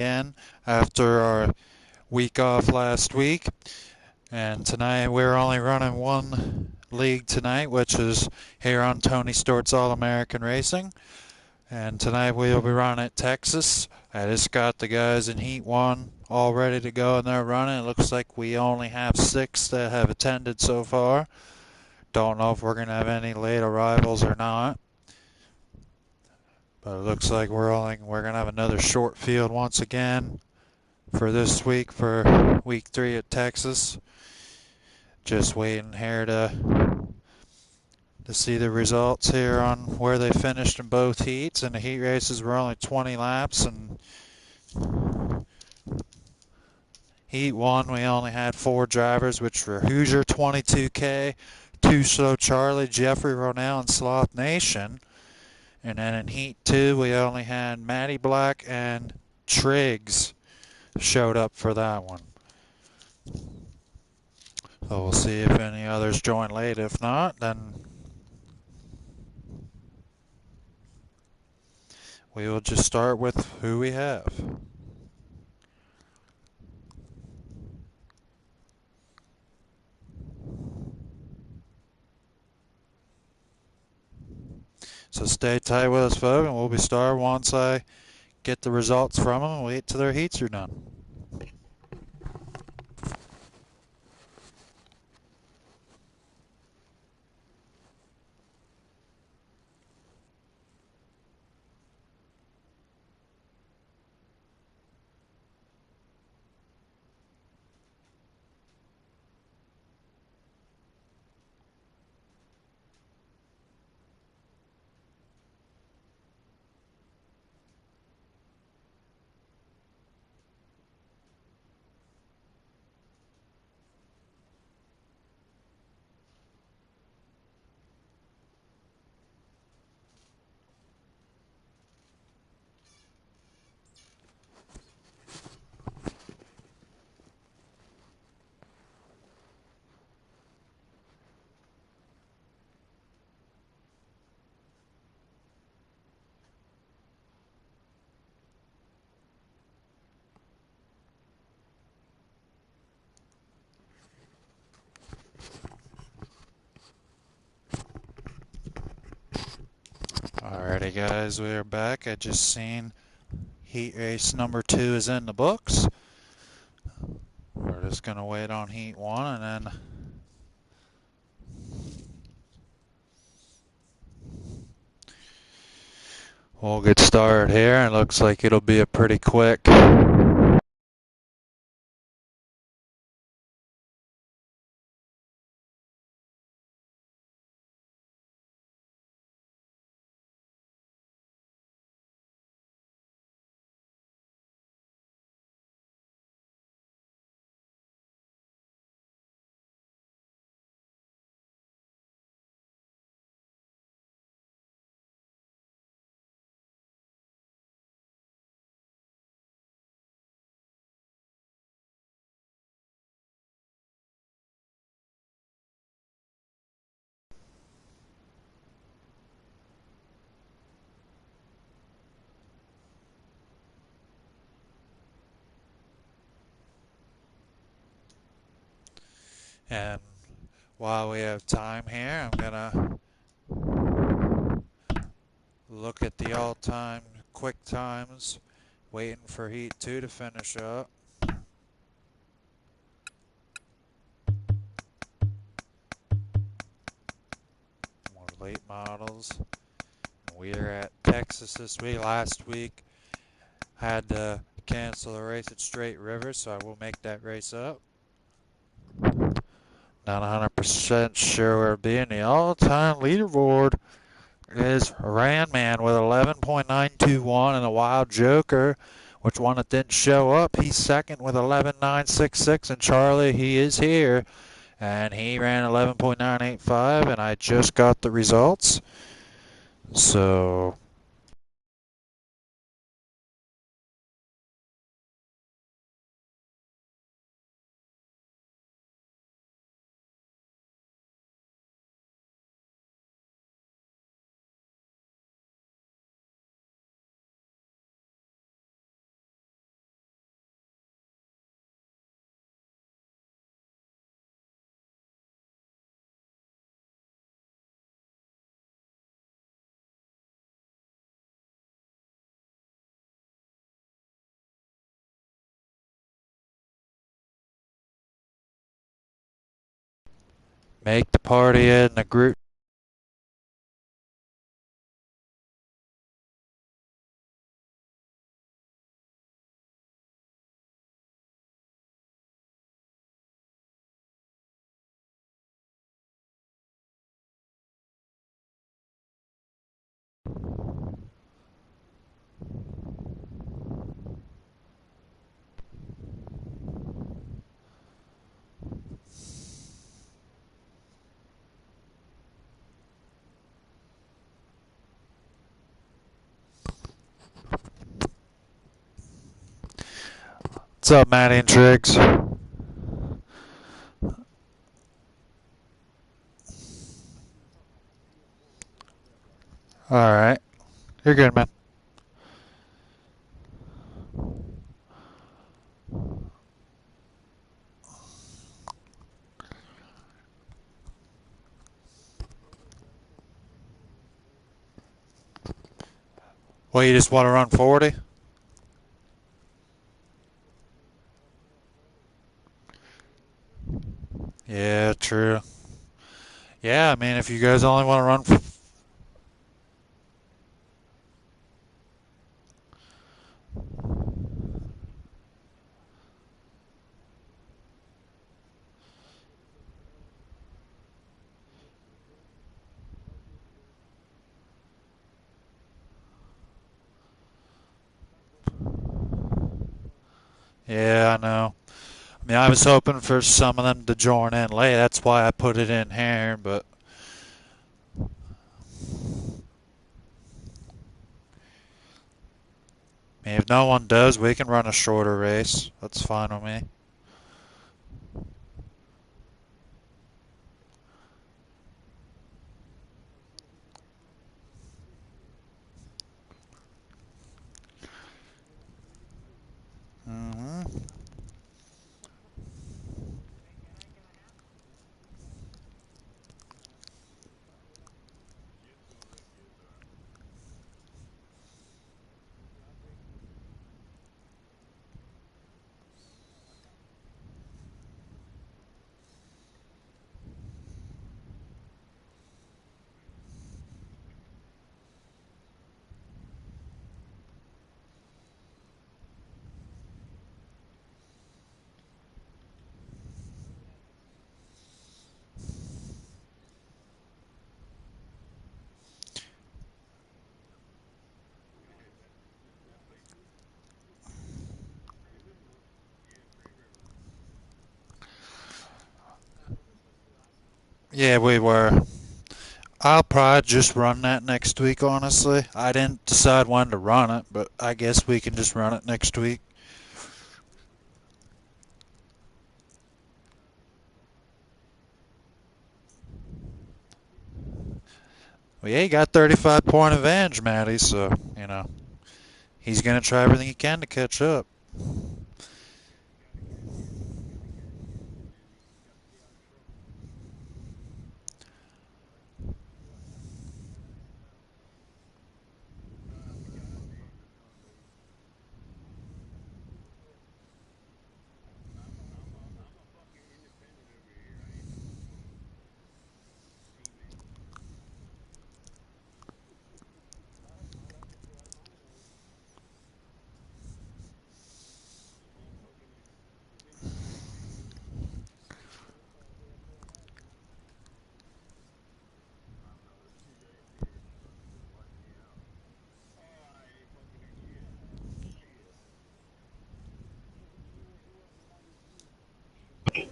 again after our week off last week. And tonight we're only running one league tonight, which is here on Tony Stewart's All-American Racing. And tonight we'll be running at Texas. I just got the guys in Heat 1 all ready to go and they're running. It looks like we only have 6 that have attended so far. Don't know if we're going to have any late arrivals or not. But it looks like we're going to have another short field once again for this week for week 3 at Texas. Just waiting here to see the results here on where they finished in both heats. And the heat races were only 20 laps, and heat 1 we only had 4 drivers, which were Hoosier 22K, Too Slow Charlie, Jeffrey Ronell, and Sloth Nation. And then in heat 2 we only had Matty Black and Triggs showed up for that one. So we'll see if any others join late. If not, then we will just start with who we have. So stay tight with us, folks, and we'll be starting once I get the results from them and wait till their heats are done. Alrighty, guys, we are back. I just seen heat race number 2 is in the books. We're just going to wait on heat 1 and then we'll get started here. It looks like it'll be a pretty quick and while we have time here, I'm going to look at the all-time quick times, waiting for heat 2 to finish up. More late models. We are at Texas this week. Last week had to cancel the race at Straight River, so I will make that race up. Not 100% sure where it'll be in the all-time leaderboard. Is Ranman with 11.921 and a Wild Joker, which one that didn't show up. He's second with 11.966, and Charlie, he is here, and he ran 11.985, and I just got the results. So Make the party in the group. What's up, Matty and Triggs? Alright. You're good, man. Well, you just want to run 40? Yeah, true. Yeah, I mean, if you guys only want to run... Yeah, I know. I mean, I was hoping for some of them to join in late. That's why I put it in here, but... I mean, if no one does, we can run a shorter race. That's fine with me. Mm-hmm. Yeah, we were. I'll probably just run that next week, honestly. I didn't decide when to run it, but I guess we can just run it next week. Well, yeah, he got 35-point advantage, Matty, so, he's going to try everything he can to catch up.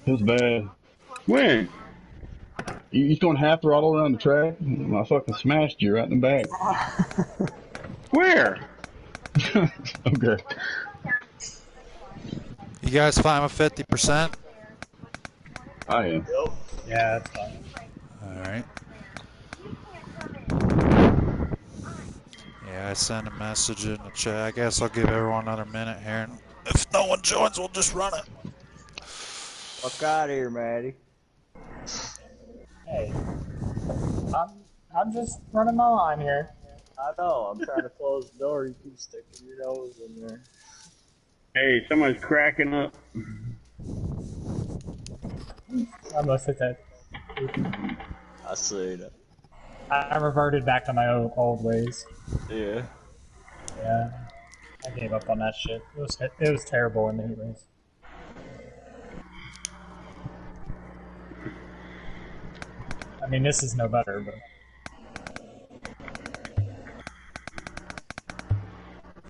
It was bad. When? You going half throttle around the track? I fucking smashed you right in the back. Where? Okay. You guys fine with 50%? I am. Yep. Yeah, that's fine. Alright. Yeah, I sent a message in the chat. I guess I'll give everyone another minute here. And if no one joins, we'll just run it. Fuck out of here, Maddie. Hey, I'm I'm just running my line here. I know, I'm trying to close the door. You keep sticking your nose in there. Hey, someone's cracking up. I must have said. I seen it. I reverted back to my old ways. Yeah. Yeah, I gave up on that shit. It was terrible in the heat race. I mean, this is no better, but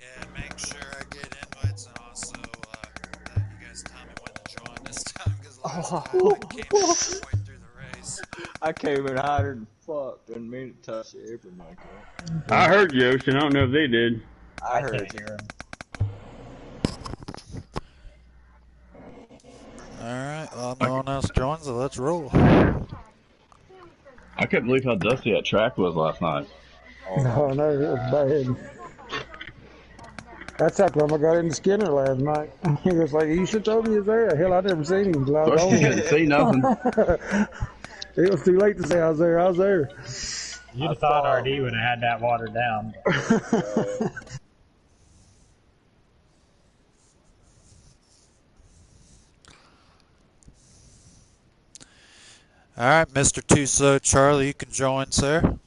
Yeah, make sure I get invites and also that you guys tell me when to join this time because last time I came in halfway through the race. I came in hotter than fuck. Didn't mean to touch the apron like that. I heard you, Ocean. I don't know if they did. I I heard can't you. hear him. Alright, well, no one else joins, so let's roll. I couldn't believe how dusty that track was last night. Oh my No, no, it was bad. That's how come I got into Skinner last night. He was like, "You should have told me he was there." Hell, I never seen him until I was First, you couldn't see nothing. It was too late to say I was there. I was there. You'd I have thought thought- RD would have had that watered down. Alright, Mr. Too Slow Charlie, you can join, sir.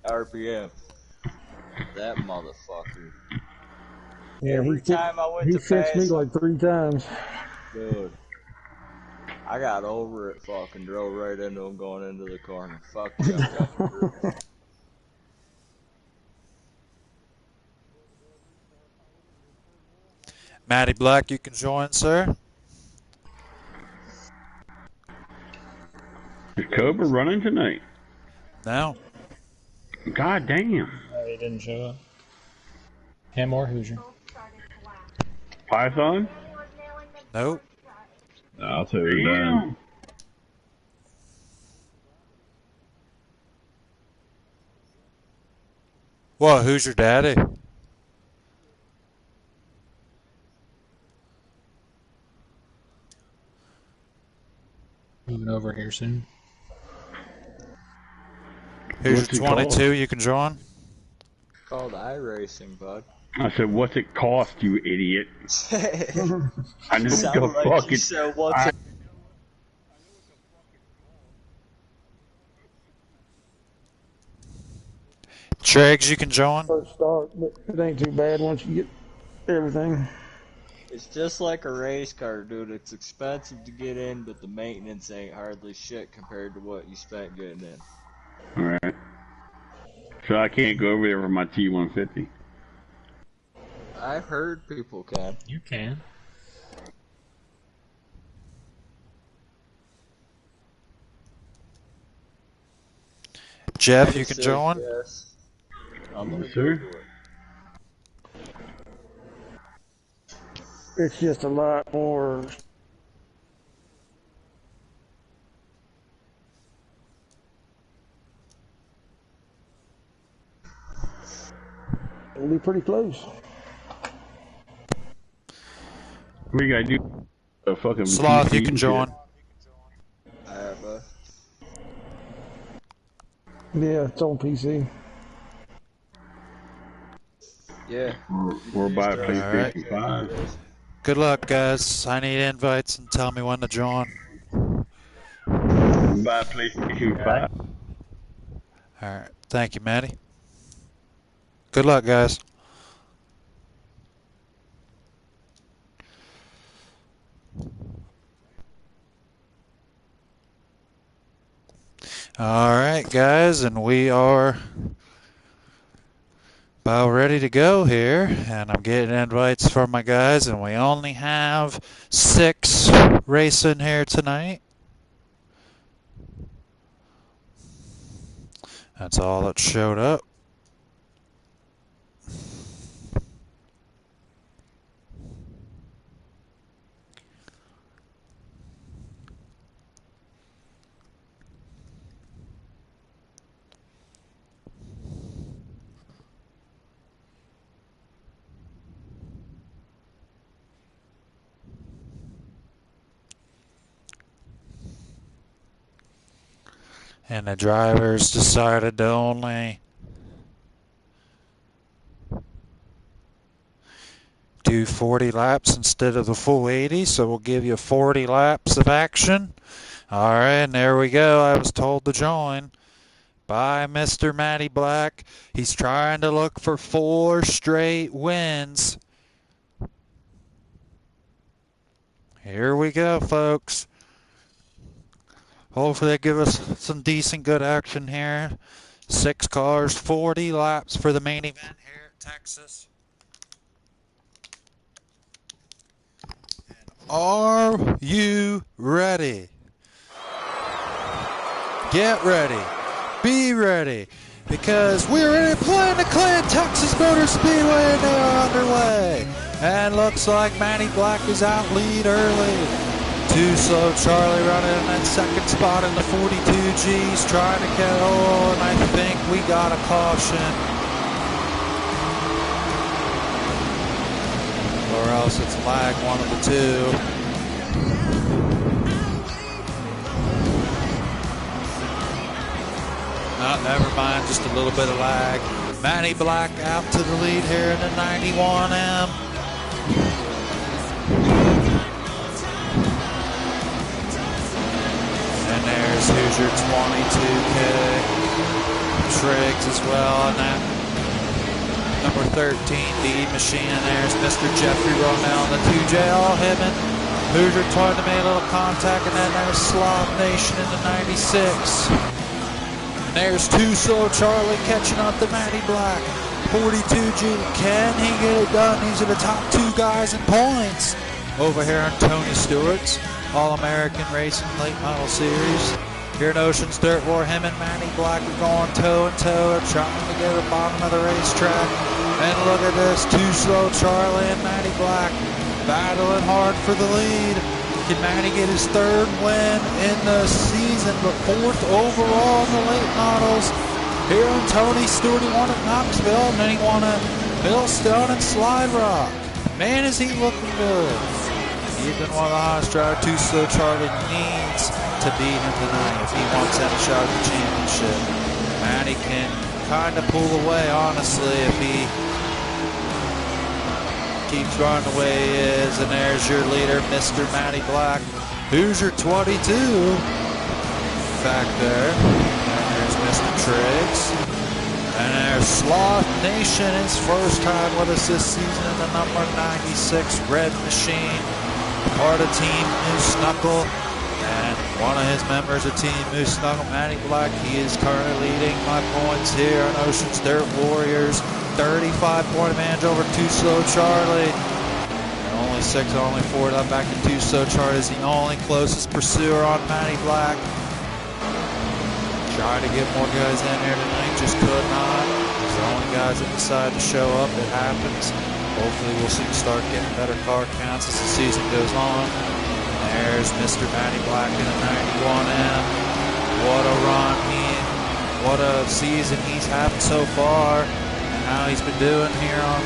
RPM. That motherfucker. Yeah, Every time I went he to fixed me pass like 3 times. Dude. I got over it, fucking drove right into him going into the corner. Fuck yeah. Matty Black, you can join, sir. Is Cobra running tonight? No. God damn. He didn't show up. Him or Hoosier. Python? Nope. No, I'll tell you that. Damn. What, who's your daddy? Moving over here soon. Who's What's it your 22, called? you can join. Called iRacing, bud. I said, what's it cost, you idiot? I know Sounded the like fucking. you said, what's it? Triggs, you can join. First start, but it ain't too bad once you get everything. It's just like a race car, dude. It's expensive to get in, but the maintenance ain't hardly shit compared to what you spent getting in. Alright. So I can't go over there for my T150. I've heard people can. You can. Jeff, you can Says join. yes. I'm gonna Yes, sir. do it. It's just a lot more. It'll be pretty close. What do you gotta do? A fucking Sloth, you PC can and join. Alright, bud. Yeah, it's on PC. Yeah. shit? Or buy a Alright. PlayStation 5. Good luck, guys. I need invites and tell me when to join. Buy a PlayStation 5. Alright. Thank you, Matty. Good luck, guys. Alright, guys, and we are about ready to go here. And I'm getting invites from my guys, and we only have 6 racing here tonight. That's all that showed up. And the drivers decided to only do do 40 laps instead of the full 80, so we'll give you 40 laps of action. All right, and there we go. I was told to join by Mr. Matty Black. He's trying to look for 4 straight wins. Here we go, folks. Hopefully they give us some decent good action here. 6 cars, 40 laps for the main event here at Texas. Are you ready? Get ready. Be ready. Because we're in playing the Clan Texas Motor Speedway and they are underway. And looks like Matty Black is out lead early. Too Slow Charlie running in that second spot in the 42Gs trying to get on. I think we got a caution. Or else it's lag, one of the two. Oh, never mind, just a little bit of lag. Matty Black out to the lead here in the 91M. And there's Hoosier 22K. Triggs as well on that. Number 13, the machine, and there's Mr. Jeffrey Ronell and the 2J all hitting. Hoosier trying to make a little contact, and then there's Sloth Nation in the 96. And there's Too Slow Charlie catching up to Matty Black. 42G, can he get it done? These are the top 2 guys in points. Over here on Tony Stewart's All-American Racing Latemodelsseries. Here in Ocean's Dirt War, him and Matty Black are going toe-and-toe, trying to get the bottom of the racetrack. And look at this, Too Slow Charlie and Matty Black battling hard for the lead. Can Matty get his 3rd win in the season, but 4th overall in the late models? Here in Tony Stewart, he won at Knoxville, and then he won at Millstone and Slide Rock. Man, is he looking good. He's been one of the hottest drivers. Too Slow Charlie needs to beat him tonight if he wants any shot at the championship. Matty can kind of pull away, honestly, if he keeps running the way he is. And there's your leader, Mr. Matty Black. Hoosier 22 back there. And there's Mr. Triggs. And there's Sloth Nation, his first time with us this season in the number 96 Red Machine. Part of Team Moose Knuckle. And one of his members of Team Moose Knuckle, Matty Black, he is currently leading my points here on Ocean's Dirt Warriors. 35-point advantage over Too Slow Charlie. And only 6, only 4 up back to Too Slow Charlie is the only closest pursuer on Matty Black. Tried to get more guys in here tonight, just could not. He's the only guys that decide to show up. It happens. Hopefully we'll see start getting better car counts as the season goes on. There's Mr. Matty Black in a 91M. What a run, what a season he's having so far, and how he's been doing here on.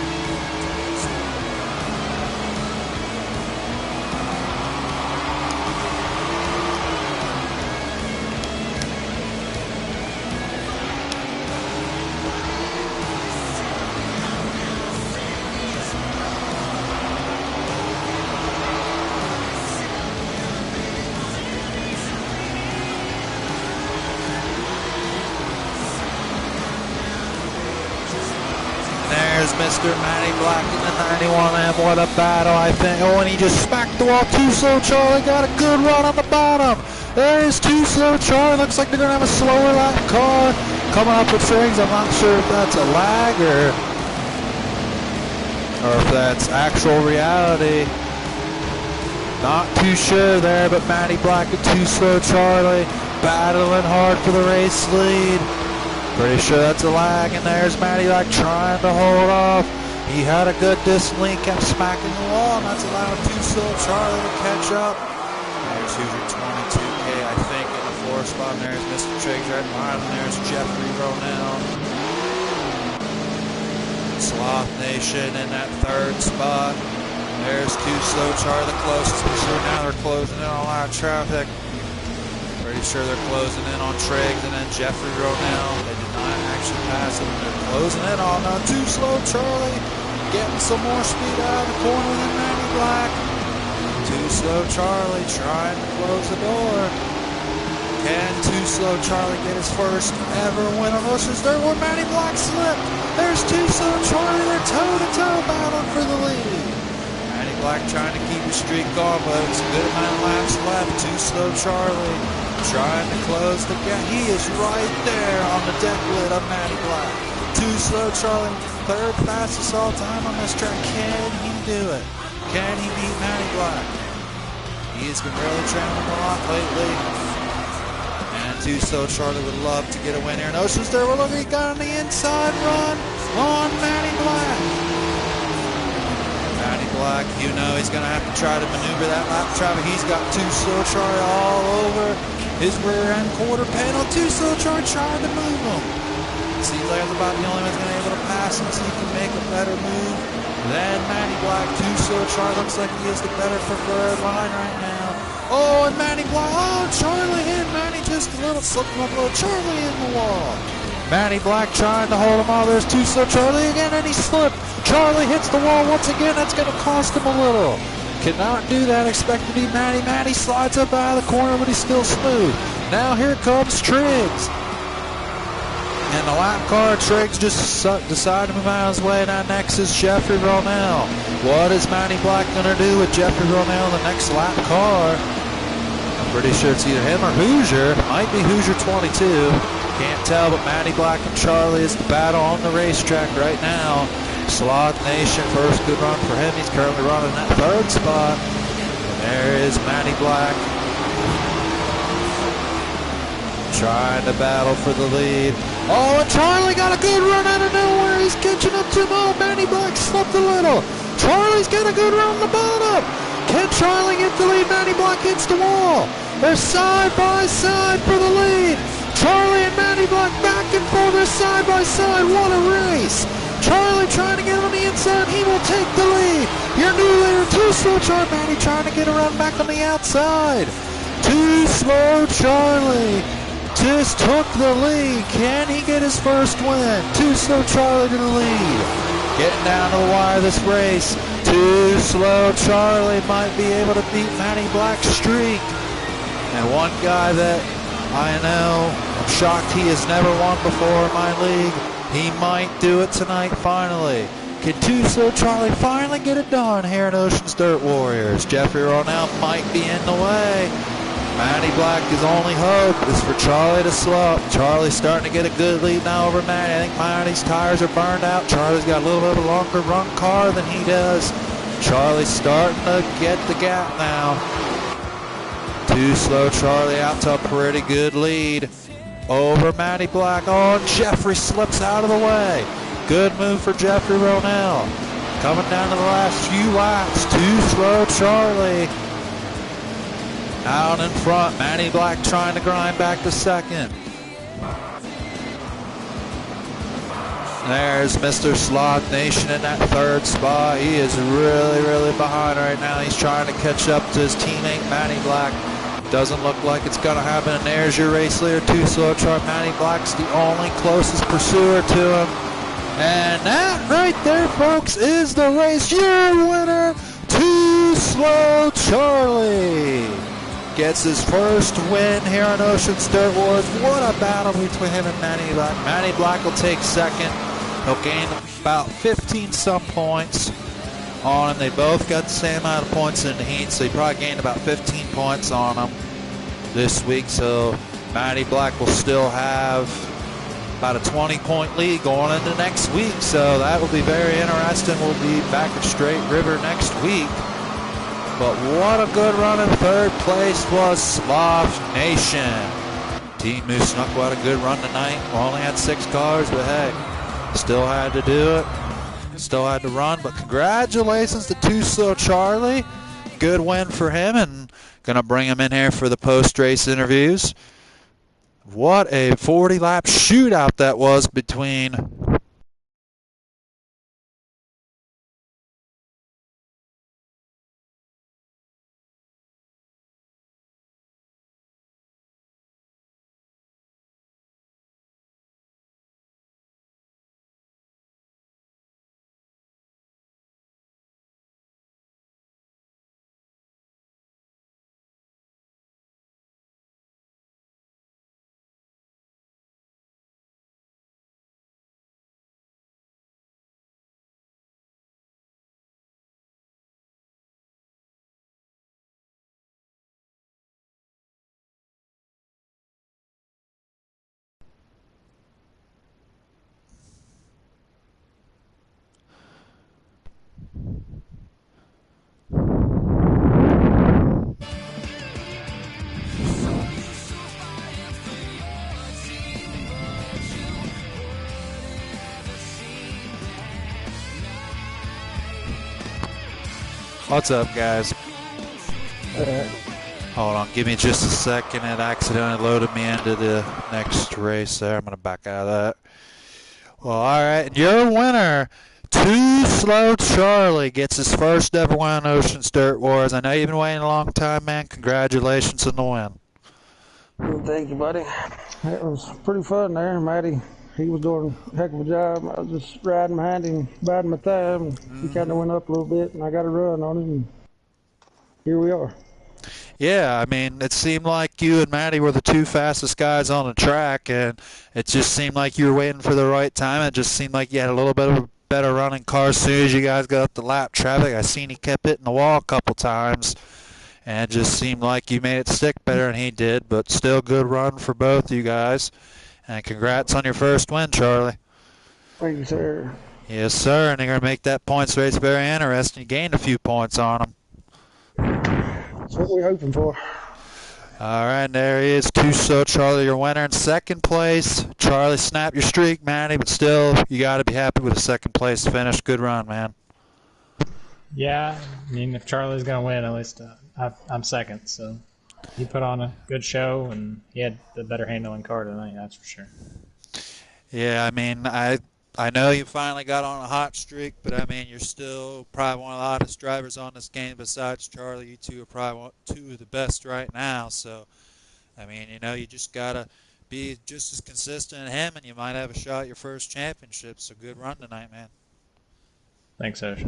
There's Mr. Matty Black in the 91M. What a battle, I think. Oh, and he just smacked the wall. Too Slow Charlie got a good run on the bottom. There's Too Slow Charlie. Looks like they're going to have a slower lap car coming up with strings. I'm not sure if that's a lag or if that's actual reality. Not too sure there, but Matty Black and Too Slow Charlie battling hard for the race lead. Pretty sure that's a lag, and there's Matty Black trying to hold off. He had a good distance lead, kept smacking the wall, and that's allowed Too Slow Charlie to catch up. There's Hoosier 22K, I think, in the 4th spot. And there's Mr. Triggs right behind him. There's Jeffrey Ronell. Sloth Nation in that 3rd spot. There's Too Slow Charlie, the closest pursuer. Now they're closing in on a lot of traffic. Pretty sure they're closing in on Triggs and then Jeffrey Ronell. They did not actually pass him. They're closing in on Too Slow Charlie. getting some more speed out of the corner than Matty Black. Too Slow Charlie trying to close the door. Can Too Slow Charlie get his first ever win on Ocean's Dirt where Matty Black slipped? There's Too Slow Charlie. They're toe-to-toe battling for the lead. Matty Black trying to keep the streak going, but it's a good amount of laps left. Too Slow Charlie trying to close the gap. He is right there on the deck lid of Matty Black. Too Slow Charlie, third fastest all time on this track. Can he do it? Can he beat Matty Black? He's been really trailing a lot lately. And Too Slow Charlie would love to get a win here in Ocean's Dirt. We're looking, he got on the inside run on Matty Black. Matty Black, you know he's going to have to try to maneuver that lap traffic. He's got Too Slow Charlie all over his rear end quarter panel. Too Slow Charlie trying to move him. Seems like it's about the only one that's going to be able to pass him so he can make a better move than Matty Black. Too Slow Charlie looks like he is the better preferred line right now. Oh, and Matty Black, oh, Charlie hit Matty just a little, slipped him up a little. Charlie in the wall. Matty Black trying to hold him off. There's Too Slow Charlie again, and he slipped. Charlie hits the wall once again. That's going to cost him a little. Cannot do that. Expect to be Matty. Matty slides up out of the corner, but he's still smooth. Now here comes Triggs. And the lap car, Triggs just decided to move out of his way. Now next is Jeffrey Ronell. What is Matty Black going to do with Jeffrey Ronell in the next lap car? I'm pretty sure it's either him or Hoosier. Might be Hoosier 22. Can't tell, but Matty Black and Charlie is the battle on the racetrack right now. Sloth Nation, first good run for him. He's currently running that third spot. And there is Matty Black. Trying to battle for the lead. Oh, and Charlie got a good run out of nowhere. He's catching up to him. Oh, Matty Black slipped a little. Charlie's got a good run on the bottom. Can Charlie get the lead? Matty Black hits the wall. They're side by side for the lead. Charlie and Matty Black back and forth. They're side by side. What a race. Charlie trying to get on the inside. He will take the lead. Your new leader, Too Slow Charlie. Matty trying to get around back on the outside. Too Slow Charlie just took the lead. Can he get his first win? Too Slow Charlie to the lead. Getting down to the wire this race. Too Slow Charlie might be able to beat Matty Black's streak. And one guy that I know, I'm shocked he has never won before in my league. He might do it tonight finally. Can Too Slow Charlie finally get it done here in Ocean's Dirt Warriors? Jeffrey Ronell might be in the way. Matty Black, his only hope is for Charlie to slow up. Charlie's starting to get a good lead now over Matty. I think Matty's tires are burned out. Charlie's got a little bit of a longer run car than he does. Charlie's starting to get the gap now. Too Slow Charlie out to a pretty good lead over Matty Black. Oh, and Jeffrey slips out of the way. Good move for Jeffrey Ronell. Coming down to the last few laps. Too Slow Charlie out in front. Matty Black trying to grind back to second. There's Mr. Sloth Nation in that third spot. He is really behind right now. He's trying to catch up to his teammate Matty Black. Doesn't look like it's going to happen. And there's your race leader, Too Slow Charlie. Matty Black's the only closest pursuer to him. And that right there, folks, is the race. Your winner, Too Slow Charlie. Gets his first win here on Ocean's Dirt Wars. What a battle between him and Matty Black. Matty Black will take second. He'll gain about 15-some points on him. They both got the same amount of points in the heat, so he probably gained about 15 points on him this week. So Matty Black will still have about a 20-point lead going into next week. So that will be very interesting. We'll be back at Straight River next week. But what a good run in third place was Sloth Nation. Team Moose Snuck, what a good run tonight. We only had 6 cars, but hey, still had to do it. Still had to run, but congratulations to Too Slow Charlie. Good win for him, and going to bring him in here for the post-race interviews. What a 40-lap shootout that was between What's up, guys? Uh, Hold on, give me just a second. It accidentally loaded me into the next race there. I'm going to back out of that. Well, all right. And your winner, Too Slow Charlie, gets his first ever win on Ocean's Dirt Wars. I know you've been waiting a long time, man. Congratulations on the win. Thank you, buddy. It was pretty fun there. Matty, he was doing a heck of a job. I was just riding behind him, biding my time. He kind of went up a little bit, and I got a run on him. And here we are. Yeah, I mean, it seemed like you and Matty were the two fastest guys on the track, and it just seemed like you were waiting for the right time. It just seemed like you had a little bit of a better running car as soon as you guys got up the lap traffic. I seen he kept hitting the wall a couple times, and it just seemed like you made it stick better than he did, but still good run for both you guys. And congrats on your first win, Charlie. Thank you, sir. Yes, sir, and they're going to make that points race very interesting. You gained a few points on them. That's what we're hoping for. All right, and there he is, Too Slow Charlie, your winner in second place. Charlie snapped your streak, Manny, but still, you got to be happy with a second place finish. Good run, man. Yeah, I mean, if Charlie's going to win, at least I'm second. So he put on a good show, and he had the better handling car tonight, that's for sure. Yeah, I mean, I know you finally got on a hot streak, but I mean, you're still probably one of the hottest drivers on this game besides Charlie. You two are probably two of the best right now. So, I mean, you just got to be just as consistent as him, and you might have a shot at your first championship. So, good run tonight, man. Thanks, Osh.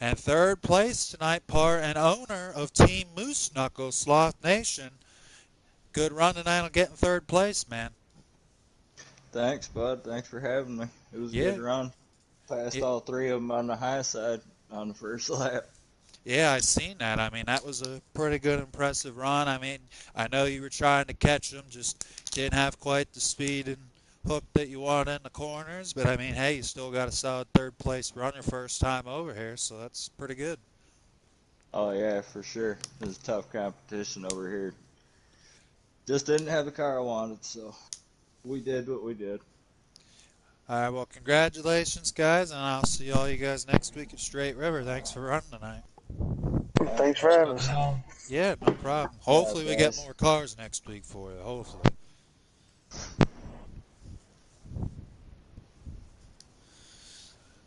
And third place tonight, part and owner of Team Moose Knuckles, Sloth Nation. Good run tonight on getting third place, man. Thanks, bud. Thanks for having me. It was a good run. Passed all three of them on the high side on the first lap. Yeah, I seen that. I mean, that was a pretty good, impressive run. I mean, I know you were trying to catch them, just didn't have quite the speed and hook that you wanted in the corners. But, I mean, hey, you still got a solid third-place run your first time over here, so that's pretty good. Oh, yeah, for sure. It was a tough competition over here. Just didn't have the car I wanted, so we did what we did. All right, well, congratulations, guys, and I'll see all you guys next week at Straight River. Thanks for running tonight. Thanks for having us. Yeah, no problem. Hopefully we get more cars next week for you, hopefully.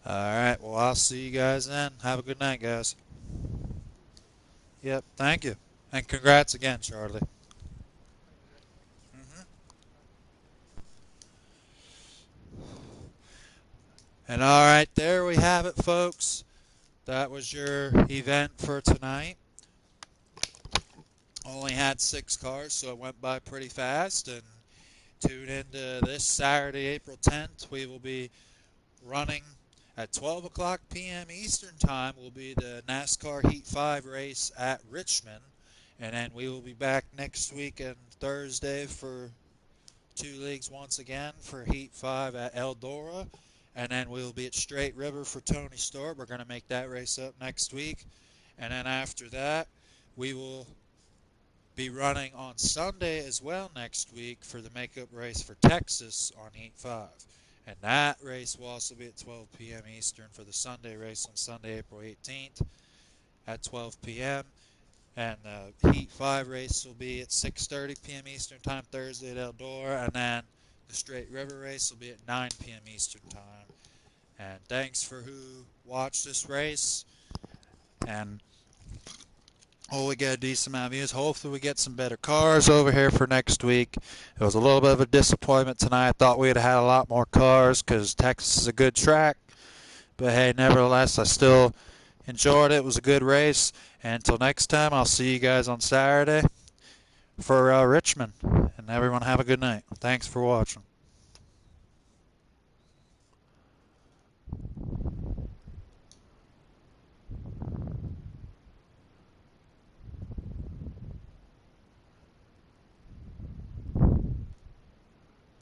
All right, well, I'll see you guys then. Have a good night, guys. Yep, thank you. And congrats again, Charlie. And all right, there we have it, folks. That was your event for tonight. Only had 6 cars, so it went by pretty fast. And tune into this Saturday, April 10th. We will be running at 12 o'clock p.m. Eastern Time. Will be the NASCAR Heat 5 race at Richmond. And then we will be back next week and Thursday for 2 leagues once again for Heat 5 at Eldora. And then we'll be at Straight River for Tony Stewart. We're going to make that race up next week. And then after that, we will be running on Sunday as well next week for the makeup race for Texas on Heat 5. And that race will also be at 12 p.m. Eastern for the Sunday race on Sunday, April 18th at 12 p.m. And the Heat 5 race will be at 6:30 p.m. Eastern Time Thursday at Eldora. And then the Straight River race will be at 9 p.m. Eastern Time. And thanks for who watched this race. And we get a decent amount of views. Hopefully we get some better cars over here for next week. It was a little bit of a disappointment tonight. I thought we'd have had a lot more cars because Texas is a good track. But hey, nevertheless, I still enjoyed it. It was a good race. And until next time, I'll see you guys on Saturday for Richmond. And everyone have a good night. Thanks for watching.